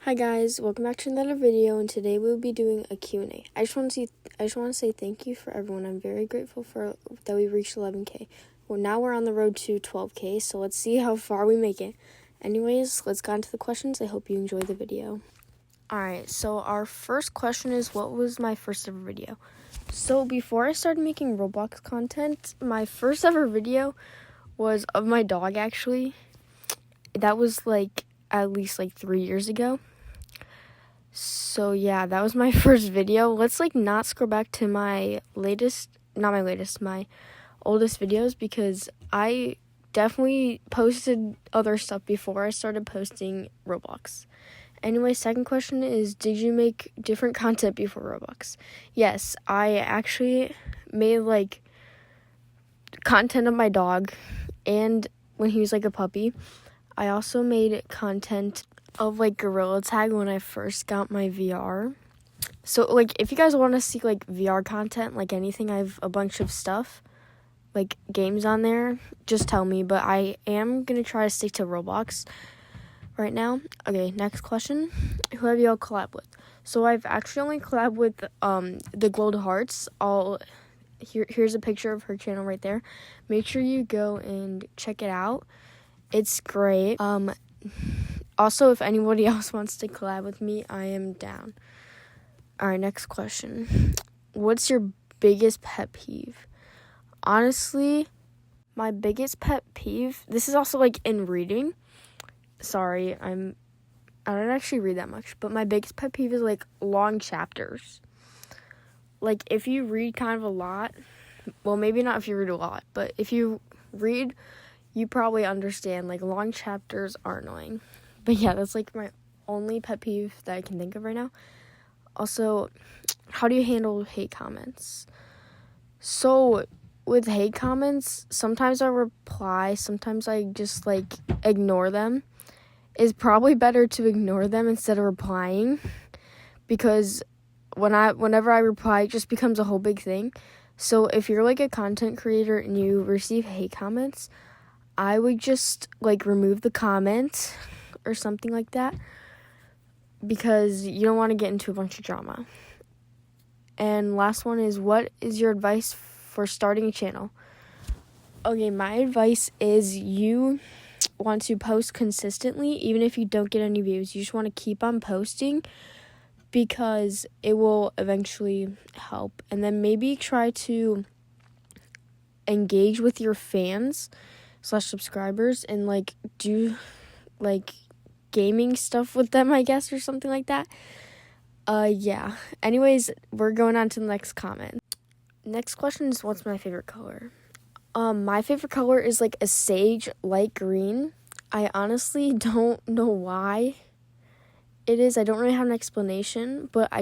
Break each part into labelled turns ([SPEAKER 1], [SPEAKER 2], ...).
[SPEAKER 1] Hi guys, welcome back to another video, and today we'll be doing a Q&A. I just want to say thank you for everyone. I'm very grateful for that we reached 11k. Well, now we're on the road to 12k, so let's see how far we make it. Anyways, let's get into the questions. I hope you enjoy the video. Alright, so our first question is, what was my first ever video? So before I started making Roblox content, my first ever video was of my dog, actually. That was at least 3 years ago. So yeah, that was my first video. Let's not scroll back to my oldest videos, because I definitely posted other stuff before I started posting Roblox. Anyway, second question is, did you make different content before Roblox? Yes, I actually made content of my dog, and when he was a puppy. I also made content of Gorilla Tag when I first got my VR. So if you guys want to see VR content, anything, I have a bunch of stuff, games on there, just tell me. But I am gonna try to stick to Roblox right now. Okay, next question. Who have y'all collabed with? So I've actually only collabed with the Glowed Hearts. Here's a picture of her channel right there. Make sure you go and check it out. It's great. Also, if anybody else wants to collab with me, I am down. All right, next question. What's your biggest pet peeve? Honestly, my biggest pet peeve, this is also in reading. Sorry, I don't actually read that much, but my biggest pet peeve is long chapters. If you read kind of a lot, well, maybe not if you read a lot, but if you read, you probably understand long chapters are annoying. But yeah, that's my only pet peeve that I can think of right now. Also, how do you handle hate comments? So with hate comments, sometimes I reply, sometimes I just ignore them. It's probably better to ignore them instead of replying, because whenever I reply, it just becomes a whole big thing. So if you're a content creator and you receive hate comments, I would just remove the comment or something like that, because you don't want to get into a bunch of drama. And last one is, what is your advice for starting a channel? Okay, my advice is, you want to post consistently. Even if you don't get any views, you just want to keep on posting, because it will eventually help. And then maybe try to engage with your fans / subscribers and do gaming stuff with them, I guess, or something like that. Yeah. Anyways, we're going on to the next comment. Next question is, what's my favorite color? My favorite color is a sage light green. I honestly don't know why it is. I don't really have an explanation, but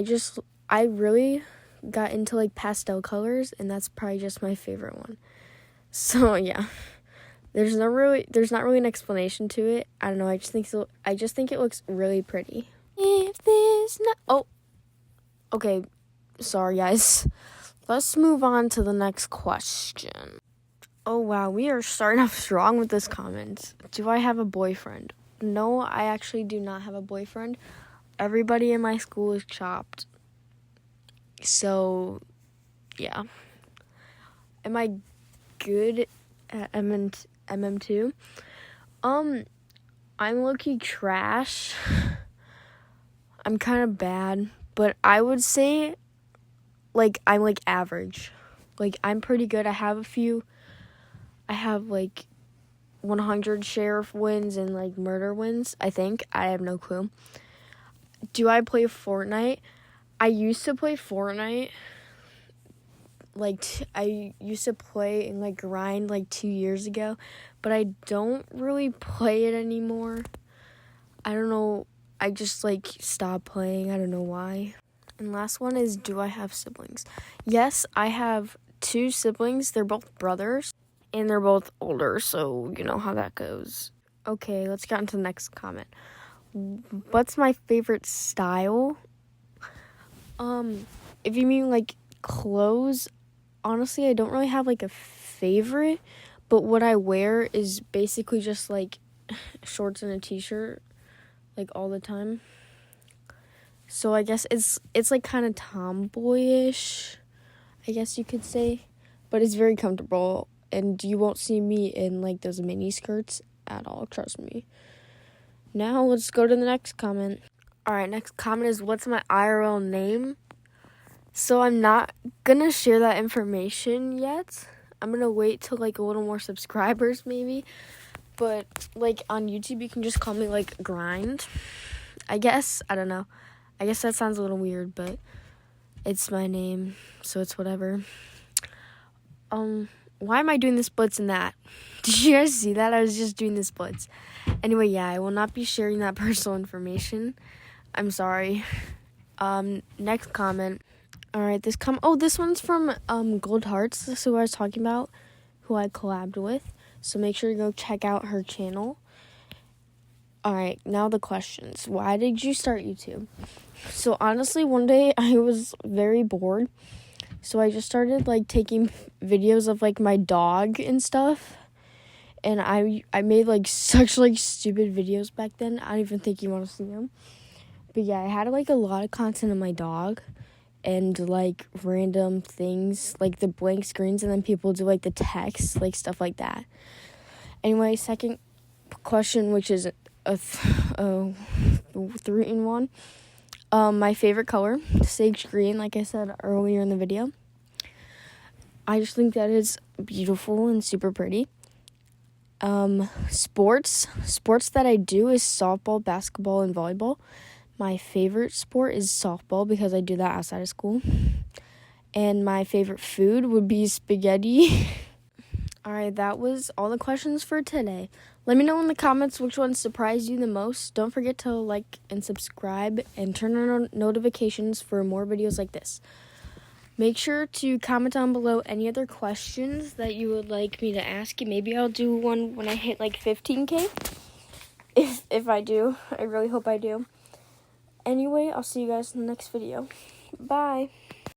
[SPEAKER 1] I really got into pastel colors, and that's probably just my favorite one. So yeah. There's not really an explanation to it. I don't know. I just think it looks really pretty. If there's okay. Sorry, guys. Let's move on to the next question. Oh wow, we are starting off strong with this comment. Do I have a boyfriend? No, I actually do not have a boyfriend. Everybody in my school is chopped. So, yeah. Am I good at MM2? I'm low-key trash. I'm kind of bad, but I would say I'm average. I'm pretty good. I have 100 sheriff wins and murder wins, I think. I have no clue. Do I play Fortnite? I used to play Fortnite. I used to play and grind 2 years ago, but I don't really play it anymore. I don't know. I just stopped playing. I don't know why. And last one is, do I have siblings? Yes, I have 2 siblings. They're both brothers, and they're both older, so you know how that goes. Okay, let's get on to the next comment. What's my favorite style? If you mean clothes, honestly, I don't really have a favorite, but what I wear is basically just shorts and a t-shirt all the time. So I guess it's like kind of tomboyish, I guess you could say, but it's very comfortable, and you won't see me in like those mini skirts at all, trust me. Now let's go to the next comment. All right, next comment is, what's my IRL name? So I'm not gonna share that information yet. I'm gonna wait till like a little more subscribers maybe. But like on YouTube, you can just call me like Grind, I guess. I don't know. I guess that sounds a little weird, but it's my name, so it's whatever. Why am I doing the splits in that? Did you guys see that? I was just doing the splits. Anyway, yeah, I will not be sharing that personal information. I'm sorry. Next comment. All right, this one's from Gold Hearts. This is who I was talking about, who I collabed with. So make sure to go check out her channel. All right, now the questions. Why did you start YouTube? So honestly, one day I was very bored. So I just started like taking videos of like my dog and stuff. And I made like such like stupid videos back then. I don't even think you want to see them. But yeah, I had like a lot of content of my dog and like random things, like the blank screens, and then people do like the text, like stuff like that. Anyway, second question, which is a 3-in-1. My favorite color, sage green, like I said earlier in the video. I just think that is beautiful and super pretty. Sports that I do is softball, basketball, and volleyball. My favorite sport is softball because I do that outside of school. And my favorite food would be spaghetti. All right, that was all the questions for today. Let me know in the comments which one surprised you the most. Don't forget to like and subscribe and turn on notifications for more videos like this. Make sure to comment down below any other questions that you would like me to ask you. Maybe I'll do one when I hit like 15K. If I do. I really hope I do. Anyway, I'll see you guys in the next video. Bye.